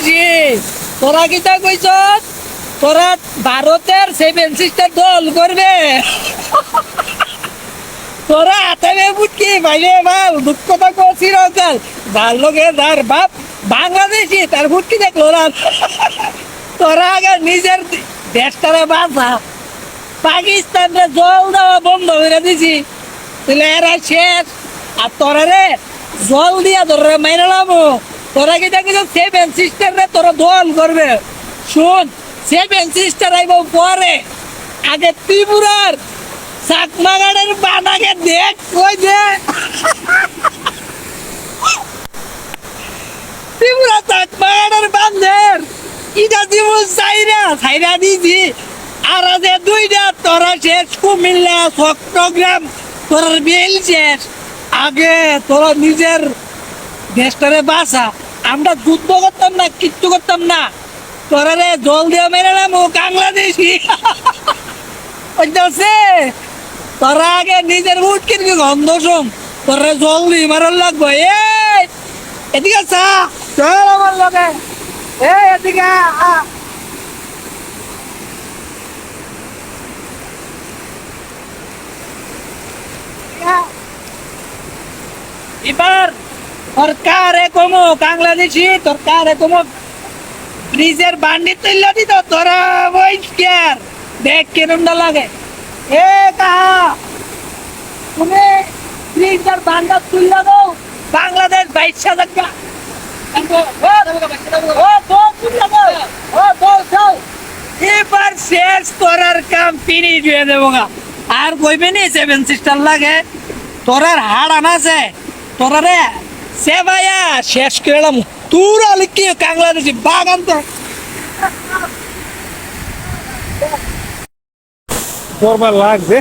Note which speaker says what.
Speaker 1: বাংলাদেশি তোরা কিতা কইছ তোরা ভারতের সেভেন সিস্টার দল করবে তোরা হাতে বুটকি ভাইরে বাপ দুঃখ তো করছিল যার লোকে যার বাপ বাংলাদেশি তার বুটকি দেখলো না তোরা আগে নিজের দেশটারে বাঁচা পাকিস্তানরে জল দেওয়া বন্ধ করে দিছি তাহলে এরা শেষ আর তোরা রে জল দিয়া তোরা মাইরালাম তোরা কি দেখি সেভেন সিস্টার রে তোরা দল করবে শুন সেভেন সিস্টার আইব পরে আগে ত্রিপুরার চাকমাগাড়ের বানাকে দেখ কই যে ত্রিপুরা চাকমাগাড়ের বান্ধের ইটা জীবন চাইরা দিছি আর যে দুইটা তোরা শেষ কুমিল্লা চট্টগ্রাম তোর বেল শেষ আগে তোরা নিজের দেশটারে বাঁচা আমরা যুদ্ধ করতাম না কিচ্ছু করতাম না তোরা রে জল দিয়ে মেরে নাম বাংলাদেশি তোরা আগে নিজের উঠ কিন্তু গন্ধ শোন তোরা জল দিয়ে মারার লাগবো এদিকে চা চল আমার লগে এদিকে এবার সরকারে কমো বাংলাদেশি সরকারে কমো ব্রিজের বান্ডি তুললে দিত তোরা ওই কেয়ার দেখ কেরমটা লাগে এ কাহা তুমি ব্রিজের বান্ডা তুললে দাও বাংলাদেশ 22,000 টাকা এবার শেষ করার কাম ফিনিশ হয়ে দেবো আর কইবে নি সেভেন সিস্টার লাগে তোরার হাড় আনাছে তোরা রে সে ভাইয়া শেষ করলাম তোর আলি কি বাংলাদেশি বাগান তো
Speaker 2: করবার লাগছে